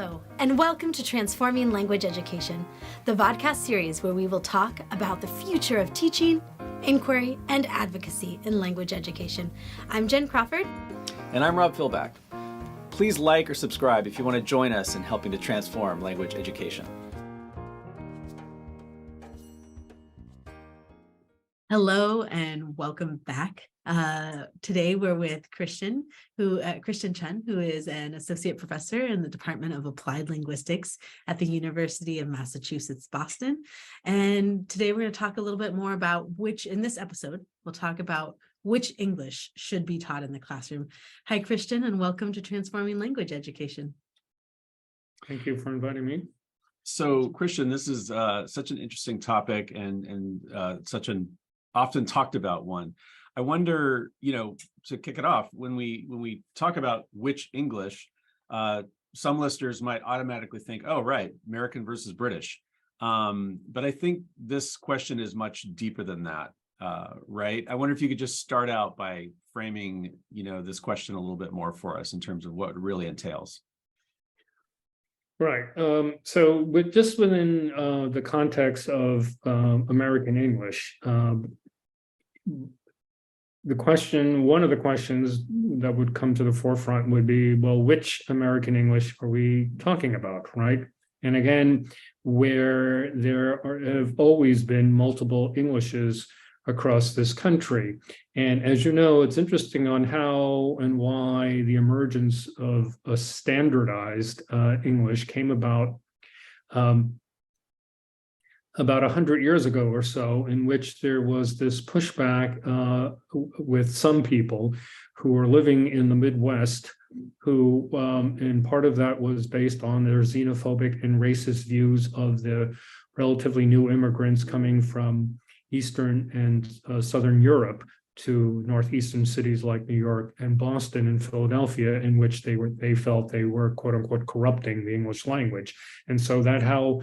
Hello, and welcome to Transforming Language Education, the vodcast series where we will talk about the future of teaching, inquiry, and advocacy in language education. I'm Jen Crawford. And I'm Rob Philback. Please like or subscribe if you want to join us in helping to transform language education. Hello and welcome back. Today we're with Christian Chun, who is an associate professor in the Department of Applied Linguistics at the University of Massachusetts, Boston. And today we're going to talk a little bit more about in this episode, we'll talk about which English should be taught in the classroom. Hi, Christian, and welcome to Transforming Language Education. Thank you for inviting me. So, Christian, this is such an interesting topic and such an often talked about one. I wonder, to kick it off, when we talk about which English, some listeners might automatically think, oh, right, American versus British. But I think this question is much deeper than that, right? I wonder if you could just start out by framing, this question a little bit more for us in terms of what it really entails. Right. So within the context of American English, one of the questions that would come to the forefront would be, well, which American English are we talking about, right? And again, where have always been multiple Englishes across this country. And as you know, it's interesting on how and why the emergence of a standardized English came about 100 years ago or so, in which there was this pushback with some people who were living in the Midwest, who, and part of that was based on their xenophobic and racist views of the relatively new immigrants coming from Eastern and Southern Europe to northeastern cities like New York and Boston and Philadelphia, in which they felt they were quote unquote corrupting the English language. And so that'll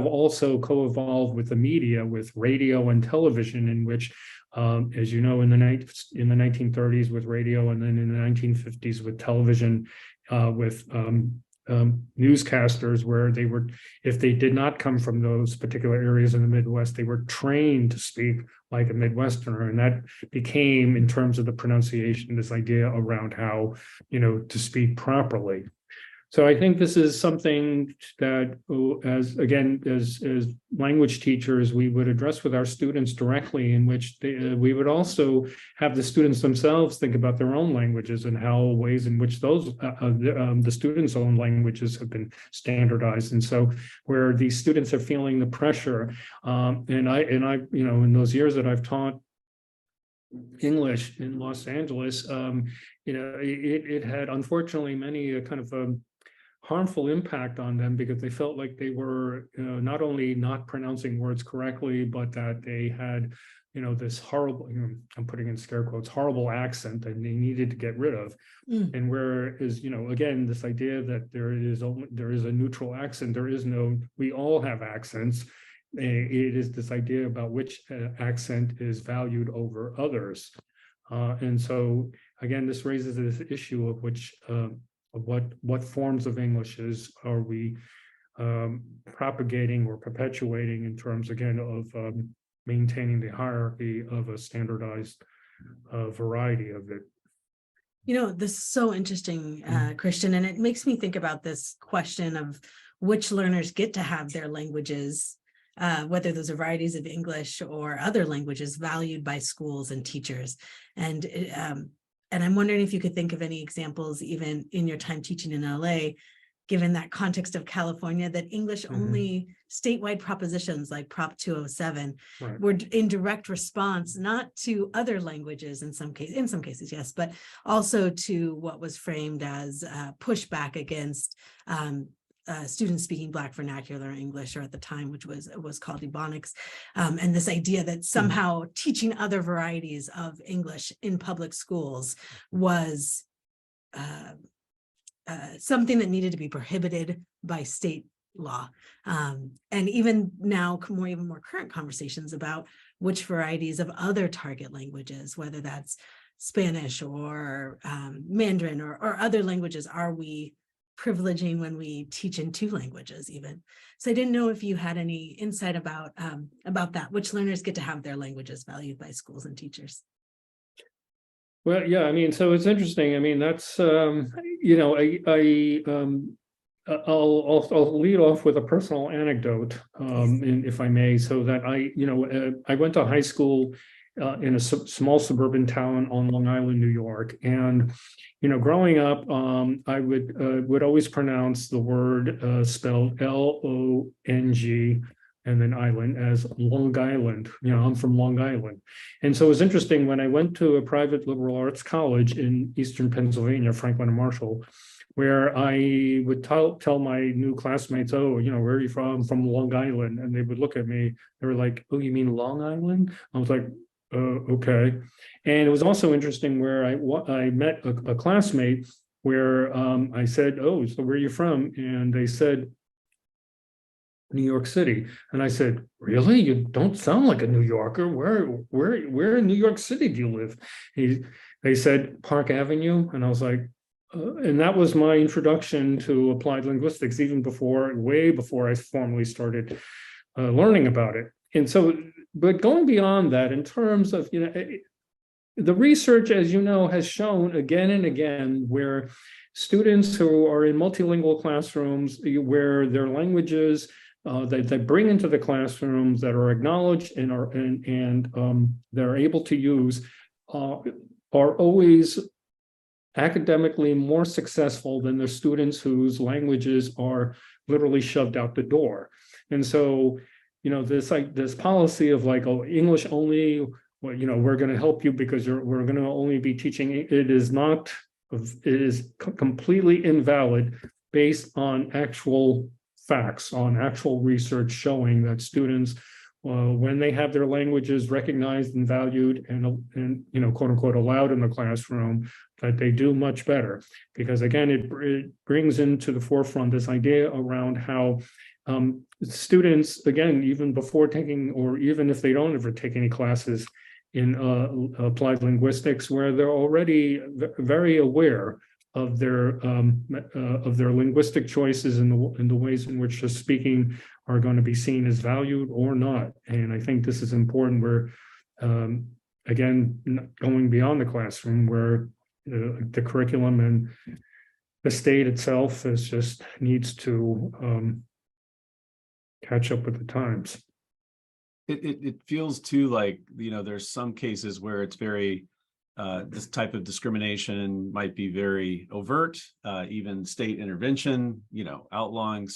also co-evolve with the media, with radio and television, in which, as you know, in the 1930s with radio, and then in the 1950s with television, with newscasters, where they were, if they did not come from those particular areas in the Midwest, they were trained to speak like a Midwesterner. And that became, in terms of the pronunciation, this idea around how, to speak properly. So I think this is something that, as language teachers, we would address with our students directly, in which we would also have the students themselves think about their own languages and how ways in which those the students' own languages have been standardized. And so where these students are feeling the pressure, and I in those years that I've taught English in Los Angeles, it had unfortunately many kind of harmful impact on them, because they felt like they were not only not pronouncing words correctly, but that they had, this horrible, I'm putting in scare quotes, horrible accent that they needed to get rid of. And whereas, again, this idea that there is a neutral accent, we all have accents. It is this idea about which accent is valued over others. And so, again, this raises this issue of which, what forms of Englishes are we propagating or perpetuating, in terms, again, of maintaining the hierarchy of a standardized variety of it. This is so interesting, Christian, and it makes me think about this question of which learners get to have their languages, whether those are varieties of English or other languages, valued by schools and teachers. And I'm wondering if you could think of any examples, even in your time teaching in LA, given that context of California, that English only statewide propositions like Prop 207 were in direct response, not to other languages in some cases, yes, but also to what was framed as pushback against students speaking Black vernacular English, or at the time, which was called Ebonics, and this idea that somehow teaching other varieties of English in public schools was something that needed to be prohibited by state law. And even now, even more current conversations about which varieties of other target languages, whether that's Spanish or Mandarin or other languages, are we privileging when we teach in two languages even. So I didn't know if you had any insight about that, which learners get to have their languages valued by schools and teachers. Well, yeah, I mean, so it's interesting. I mean, that's you know, I'll lead off with a personal anecdote, if I may, so that I went to high school in a small suburban town on Long Island, New York, and growing up, I would always pronounce the word spelled Long and then island as Long Island. I'm from Long Island. And so it was interesting when I went to a private liberal arts college in Eastern Pennsylvania, Franklin and Marshall, where I would tell my new classmates, oh, where are you from? I'm from Long Island. And they would look at me, they were like, oh, you mean Long Island? I was like, okay. And it was also interesting where I met a classmate where I said, oh, so where are you from? And they said, New York City. And I said, really? You don't sound like a New Yorker. Where in New York City do you live? They said Park Avenue. And I was like, and that was my introduction to applied linguistics, even way before I formally started learning about it. And so, but going beyond that, in terms of, the research, as you know, has shown again and again where students who are in multilingual classrooms, where their languages that they bring into the classrooms that are acknowledged and they're able to use are always academically more successful than the students whose languages are literally shoved out the door. And so, this policy of like, oh, English only, well, we're going to help you because we're going to only be teaching. It is completely invalid based on actual facts, on actual research showing that students, when they have their languages recognized and valued and quote unquote allowed in the classroom, that they do much better. Because again, it brings into the forefront this idea around how students, again, even before taking, or even if they don't ever take any classes in applied linguistics, where they're already very aware of their linguistic choices and the ways in which the speaking are going to be seen as valued or not. And I think this is important where, again, going beyond the classroom, where the curriculum and the state itself needs to catch up with the times. It feels too like, there's some cases where it's very, this type of discrimination might be very overt, even state intervention, outlawing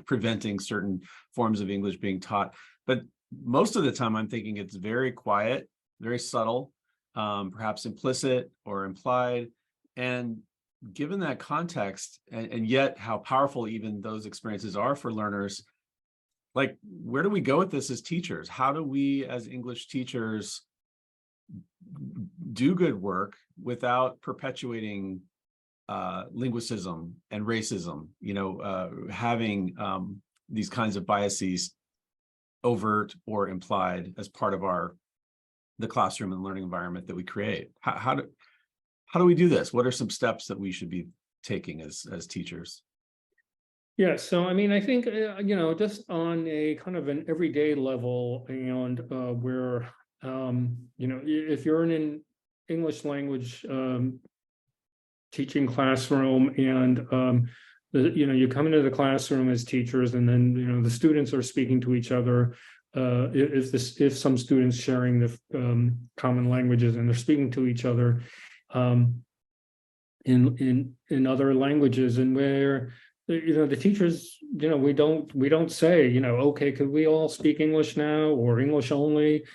preventing certain forms of English being taught. But most of the time I'm thinking it's very quiet, very subtle, perhaps implicit or implied. And given that context, and yet how powerful even those experiences are for learners, like, where do we go with this as teachers? How do we as English teachers do good work without perpetuating linguicism and racism, having these kinds of biases overt or implied as part of the classroom and learning environment that we create? How do we do this? What are some steps that we should be taking as teachers? Yeah, so I mean, I think, just on a kind of an everyday level, and where, if you're in an English language teaching classroom and, you come into the classroom as teachers, and then, the students are speaking to each other. If some students sharing the common languages and they're speaking to each other in other languages, and where the teachers, we don't say, okay, could we all speak English now, or English only?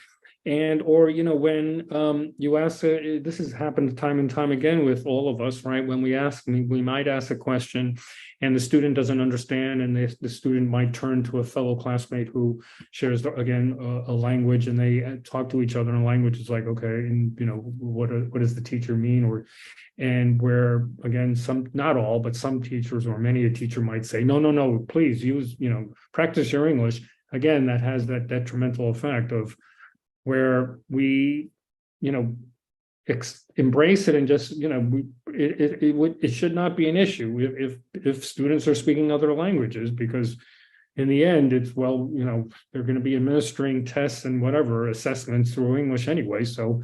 And, or, when you ask, this has happened time and time again with all of us, right? When we might ask a question and the student doesn't understand, and the student might turn to a fellow classmate who shares, again, a language, and they talk to each other in a language. It's like, okay, and, what does the teacher mean? And where, again, not all, but some teachers, or many a teacher might say, no, please use, practice your English. Again, that has that detrimental effect of where we, embrace it and just, it should not be an issue if students are speaking other languages, because in the end, it's, well, they're going to be administering tests and whatever assessments through English anyway. So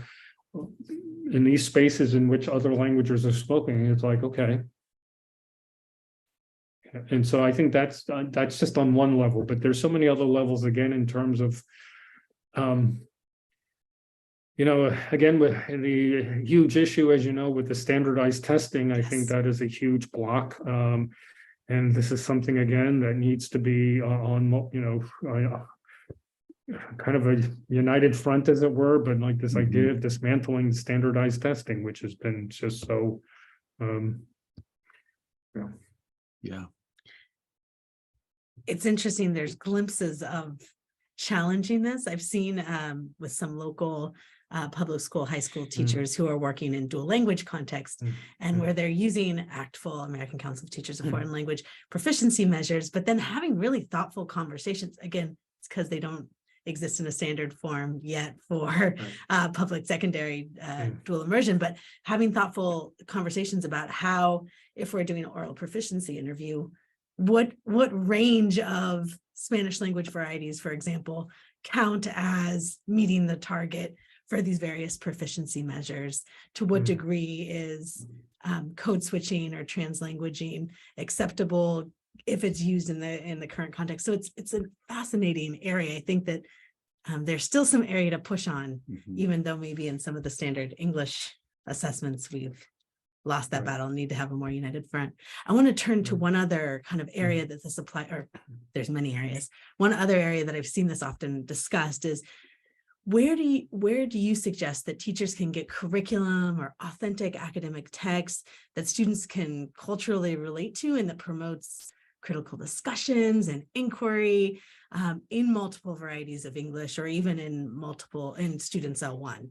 in these spaces in which other languages are spoken, it's like, okay. And so I think that's just on one level, but there's so many other levels, again, in terms of, again, with the huge issue, as you know, with the standardized testing, I think that is a huge block. And this is something, again, that needs to be kind of a united front, as it were, but like this idea of dismantling standardized testing, which has been just so, yeah. It's interesting. There's glimpses of challenging this. I've seen with some local public school, high school teachers who are working in dual language context, and where they're using ACTFL, American Council of Teachers of Foreign Language, proficiency measures, but then having really thoughtful conversations. Again, it's because they don't exist in a standard form yet for public secondary dual immersion, but having thoughtful conversations about how, if we're doing an oral proficiency interview, what range of Spanish language varieties, for example, count as meeting the target for these various proficiency measures? To what degree is code switching or translanguaging acceptable if it's used in the current context? So it's a fascinating area. I think that there's still some area to push on, even though maybe in some of the standard English assessments we've lost that battle and need to have a more united front. I want to turn to one other kind of area that this applies, or there's many areas. One other area that I've seen this often discussed is, where do you suggest that teachers can get curriculum or authentic academic texts that students can culturally relate to, and that promotes critical discussions and inquiry in multiple varieties of English, or even in students L1?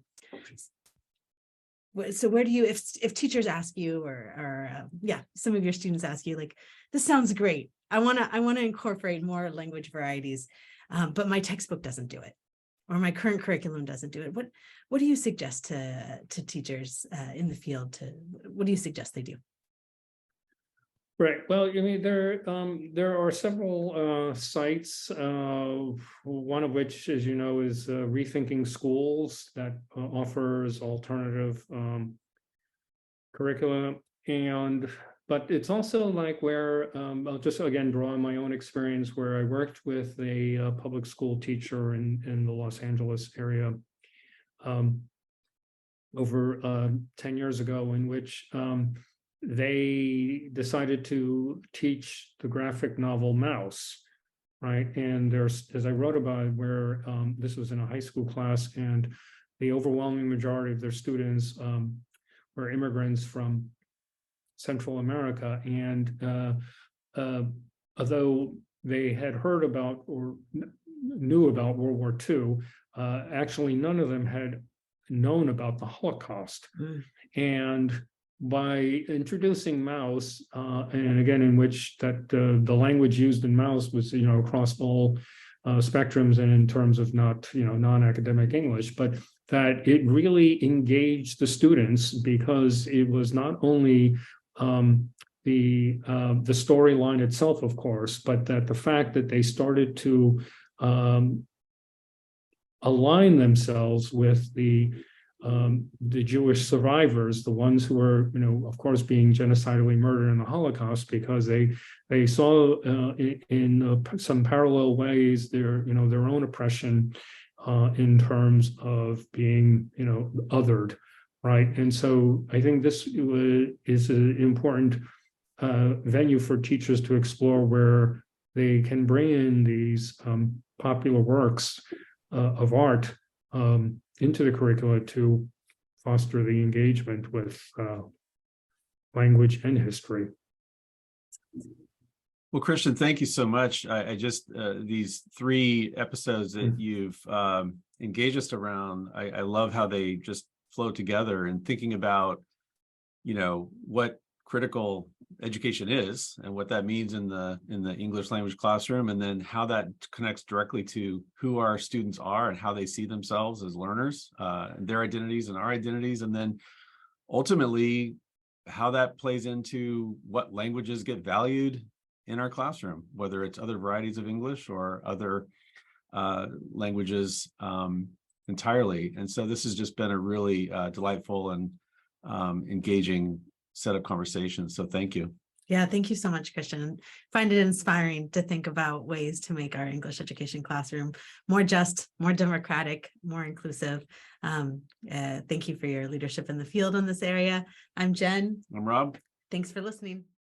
So where do you, if teachers ask you, or some of your students ask you, like, this sounds great, I want to incorporate more language varieties, but my textbook doesn't do it, or my current curriculum doesn't do it. What do you suggest to teachers in the field? What do you suggest they do? Right. Well, there are several sites, one of which, as you know, is Rethinking Schools, that offers alternative curriculum. But it's also like where, I'll just again draw on my own experience, where I worked with a public school teacher in the Los Angeles area over 10 years ago, in which they decided to teach the graphic novel Mouse, right? And there's, as I wrote about it, where this was in a high school class, and the overwhelming majority of their students were immigrants from Central America. And although they had heard about or knew about World War II, actually none of them had known about the Holocaust. And by introducing Mouse, and again, in which that the language used in Mouse was, across all spectrums, and in terms of not, non-academic English, but that it really engaged the students, because it was not only the storyline itself, of course, but that the fact that they started to align themselves with the Jewish survivors, the ones who were, of course, being genocidally murdered in the Holocaust, because they saw in some parallel ways their own oppression in terms of being, othered, right? And so I think this is an important venue for teachers to explore, where they can bring in these popular works of art into the curricula to foster the engagement with language and history. Well, Christian, thank you so much. I just, these 3 episodes that you've engaged us around, I love how they just flow together, and thinking about, what critical education is and what that means in the English language classroom, and then how that connects directly to who our students are and how they see themselves as learners, their identities and our identities, and then ultimately how that plays into what languages get valued in our classroom, whether it's other varieties of English or other languages entirely. And so this has just been a really delightful and engaging set of conversations. So thank you. Yeah, thank you so much, Christian. Find it inspiring to think about ways to make our English education classroom more just, more democratic, more inclusive. Thank you for your leadership in the field in this area. I'm Jen. I'm Rob. Thanks for listening.